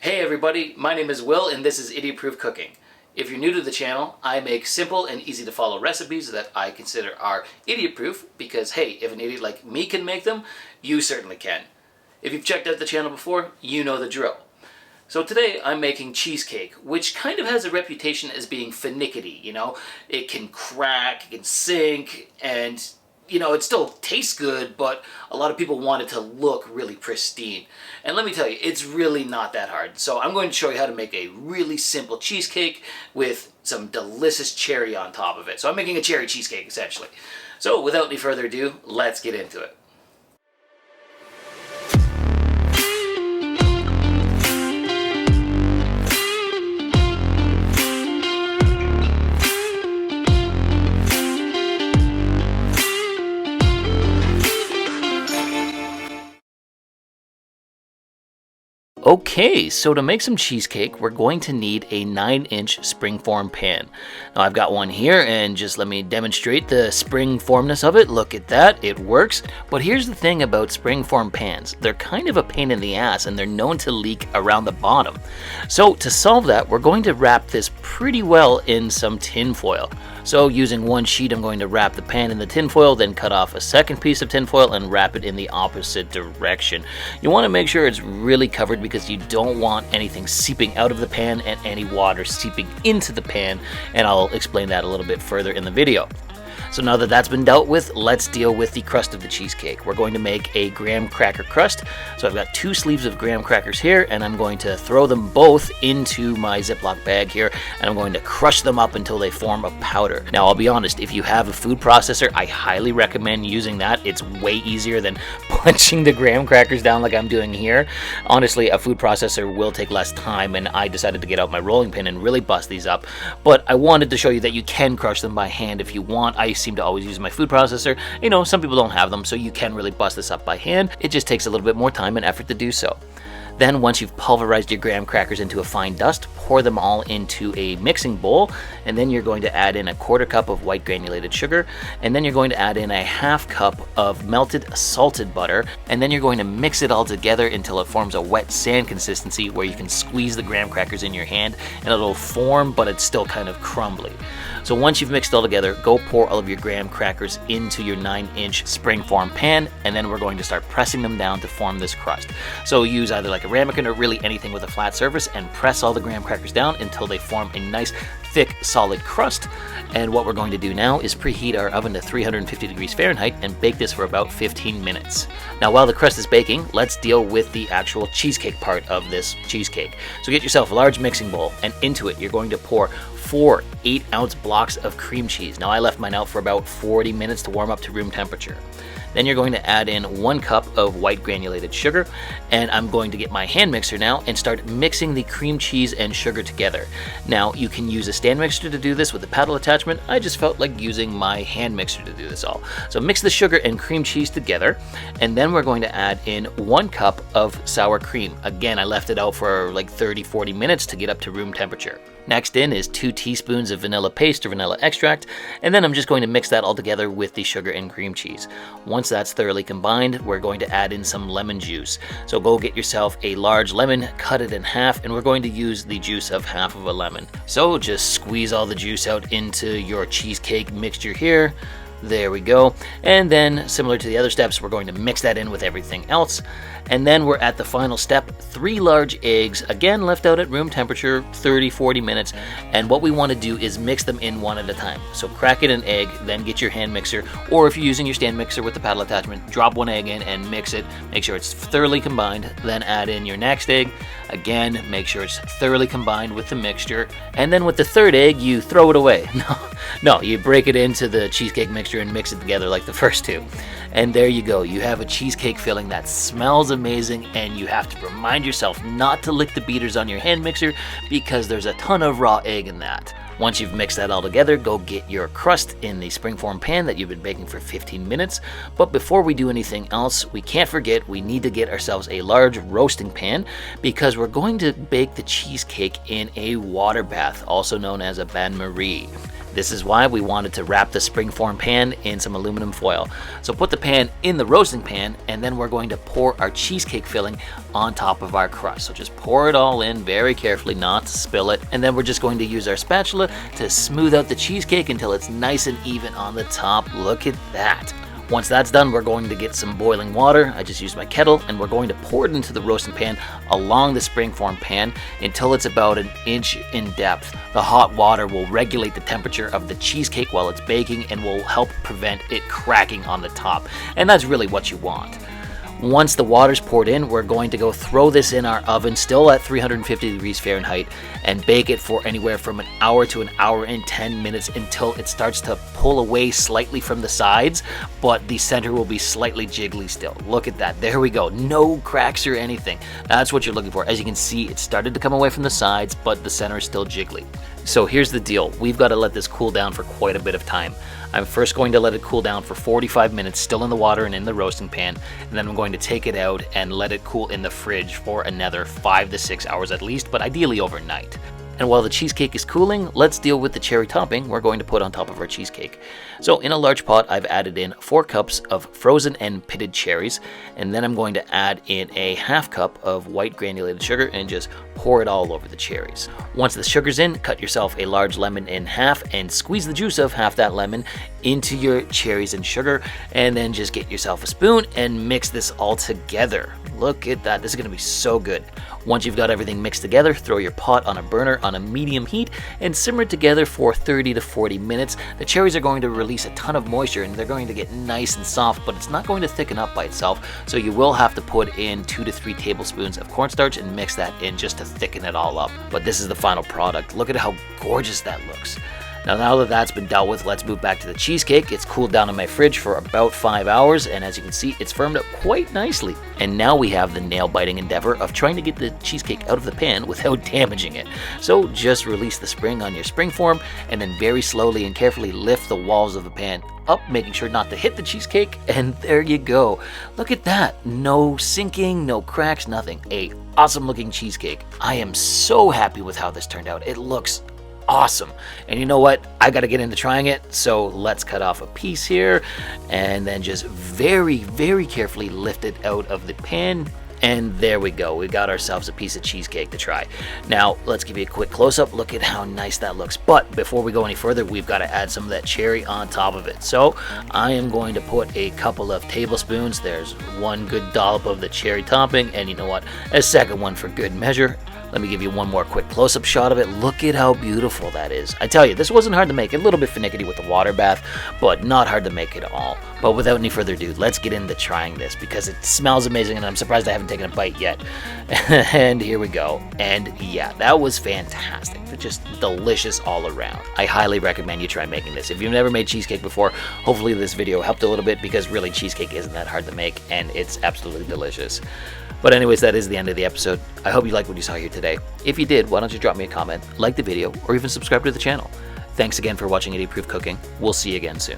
Hey everybody, my name is Will and this is Idiot Proof Cooking. If you're new to the channel, I make simple and easy to follow recipes that I consider are idiot proof because hey, if an idiot like me can make them, you certainly can. If you've checked out the channel before, you know the drill. So today I'm making cheesecake, which kind of has a reputation as being finicky, you know? It can crack, it can sink, and you know, it still tastes good, but a lot of people want it to look really pristine. And let me tell you, it's really not that hard. So I'm going to show you how to make a really simple cheesecake with some delicious cherry on top of it. So I'm making a cherry cheesecake, essentially. So without any further ado, let's get into it. Okay, so to make some cheesecake, we're going to need a 9-inch springform pan. Now I've got one here, and just let me demonstrate the springformness of it. Look at that, it works. But here's the thing about springform pans. They're kind of a pain in the ass, and they're known to leak around the bottom. So to solve that, we're going to wrap this pretty well in some tin foil. So using one sheet, I'm going to wrap the pan in the tin foil, then cut off a second piece of tin foil and wrap it in the opposite direction. You want to make sure it's really covered because you don't want anything seeping out of the pan and any water seeping into the pan, and I'll explain that a little bit further in the video. So now that that's been dealt with, let's deal with the crust of the cheesecake. We're going to make a graham cracker crust. So I've got 2 sleeves of graham crackers here, and I'm going to throw them both into my Ziploc bag here, and I'm going to crush them up until they form a powder. Now I'll be honest, if you have a food processor, I highly recommend using that. It's way easier than punching the graham crackers down like I'm doing here. Honestly, a food processor will take less time, and I decided to get out my rolling pin and really bust these up. But I wanted to show you that you can crush them by hand if you want. I seem to always use my food processor. You know, some people don't have them, so you can really bust this up by hand. It just takes a little bit more time and effort to do so. Then once you've pulverized your graham crackers into a fine dust, pour them all into a mixing bowl, and then you're going to add in a 1/4 cup of white granulated sugar, and then you're going to add in a 1/2 cup of melted salted butter, and then you're going to mix it all together until it forms a wet sand consistency where you can squeeze the graham crackers in your hand and it'll form, but it's still kind of crumbly. So once you've mixed it all together, go pour all of your graham crackers into your 9-inch springform pan, and then we're going to start pressing them down to form this crust. So use either like a ramekin or really anything with a flat surface and press all the graham crackers down until they form a nice thick solid crust. And what we're going to do now is preheat our oven to 350 degrees Fahrenheit and bake this for about 15 minutes. Now while the crust is baking, let's deal with the actual cheesecake part of this cheesecake. So get yourself a large mixing bowl, and into it you're going to pour 4 8-ounce blocks of cream cheese. Now I left mine out for about 40 minutes to warm up to room temperature. Then you're going to add in 1 cup of white granulated sugar, and I'm going to get my hand mixer now and start mixing the cream cheese and sugar together. Now you can use a stand mixer to do this with a paddle attachment. I just felt like using my hand mixer to do this all. So mix the sugar and cream cheese together, and then we're going to add in 1 cup of sour cream. Again, I left it out for like 30-40 minutes to get up to room temperature. Next in is 2 teaspoons of vanilla paste or vanilla extract, and then I'm just going to mix that all together with the sugar and cream cheese. Once that's thoroughly combined, we're going to add in some lemon juice. So go get yourself a large lemon, cut it in half, and we're going to use the juice of half of a lemon. So just squeeze all the juice out into your cheesecake mixture here. There we go. And then, similar to the other steps, we're going to mix that in with everything else. And then we're at the final step, 3 large eggs, again left out at room temperature, 30-40 minutes. And what we want to do is mix them in one at a time. So crack in an egg, then get your hand mixer, or if you're using your stand mixer with the paddle attachment, drop 1 egg in and mix it. Make sure it's thoroughly combined. Then add in your next egg. Again, make sure it's thoroughly combined with the mixture. And then with the 3rd egg, you throw it away. No, you break it into the cheesecake mixture and mix it together like the first 2. And there you go. You have a cheesecake filling that smells amazing, and you have to remind yourself not to lick the beaters on your hand mixer because there's a ton of raw egg in that. Once you've mixed that all together, go get your crust in the springform pan that you've been baking for 15 minutes. But before we do anything else, we can't forget we need to get ourselves a large roasting pan because we're going to bake the cheesecake in a water bath, also known as a bain-marie. This is why we wanted to wrap the springform pan in some aluminum foil. So put the pan in the roasting pan, and then we're going to pour our cheesecake filling on top of our crust. So just pour it all in very carefully, not to spill it. And then we're just going to use our spatula to smooth out the cheesecake until it's nice and even on the top. Look at that. Once that's done, we're going to get some boiling water. I just used my kettle, and we're going to pour it into the roasting pan along the springform pan until it's about 1 inch in depth. The hot water will regulate the temperature of the cheesecake while it's baking and will help prevent it cracking on the top. And that's really what you want. Once the water's poured in, we're going to go throw this in our oven, still at 350 degrees Fahrenheit, and bake it for anywhere from 1 hour to 1 hour and 10 minutes until it starts to pull away slightly from the sides, but the center will be slightly jiggly still. Look at that. There we go. No cracks or anything. That's what you're looking for. As you can see, it started to come away from the sides, but the center is still jiggly. So here's the deal. We've got to let this cool down for quite a bit of time. I'm first going to let it cool down for 45 minutes, still in the water and in the roasting pan, and then I'm going to take it out and let it cool in the fridge for another 5 to 6 hours at least, but ideally overnight. And while the cheesecake is cooling, let's deal with the cherry topping we're going to put on top of our cheesecake. So in a large pot, I've added in 4 cups of frozen and pitted cherries, and then I'm going to add in a half cup of white granulated sugar and just pour it all over the cherries. Once the sugar's in, cut yourself a large lemon in half and squeeze the juice of half that lemon into your cherries and sugar, and then just get yourself a spoon and mix this all together. Look at that. This is going to be so good. Once you've got everything mixed together, throw your pot on a burner on a medium heat and simmer it together for 30 to 40 minutes. The cherries are going to release a ton of moisture and they're going to get nice and soft, but it's not going to thicken up by itself, so you will have to put in 2 to 3 tablespoons of cornstarch and mix that in just to thicken it all up. But this is the final product. Look at how gorgeous that looks. Now that that's been dealt with, let's move back to the cheesecake. It's cooled down in my fridge for about 5 hours, and as you can see, it's firmed up quite nicely. And now we have the nail-biting endeavor of trying to get the cheesecake out of the pan without damaging it. So just release the spring on your springform, and then very slowly and carefully lift the walls of the pan up, making sure not to hit the cheesecake, and there you go. Look at that. No sinking, no cracks, nothing. A awesome looking cheesecake. I am so happy with how this turned out. It looks awesome. And you know what? I got to get into trying it. So let's cut off a piece here and then just very, very carefully lift it out of the pan. And there we go. We got ourselves a piece of cheesecake to try. Now, let's give you a quick close-up. Look at how nice that looks. But before we go any further, we've got to add some of that cherry on top of it. So I am going to put a couple of tablespoons. There's 1 good dollop of the cherry topping. And you know what? A second one for good measure. Let me give you one more quick close-up shot of it. Look at how beautiful that is. I tell you, this wasn't hard to make. A little bit finicky with the water bath, but not hard to make at all. But without any further ado, let's get into trying this because it smells amazing and I'm surprised I haven't taken a bite yet. And here we go. And yeah, that was fantastic. Just delicious all around. I highly recommend you try making this. If you've never made cheesecake before, hopefully this video helped a little bit because really cheesecake isn't that hard to make and it's absolutely delicious. But anyways, that is the end of the episode. I hope you liked what you saw here today. If you did, why don't you drop me a comment, like the video, or even subscribe to the channel. Thanks again for watching 80 Proof Cooking. We'll see you again soon.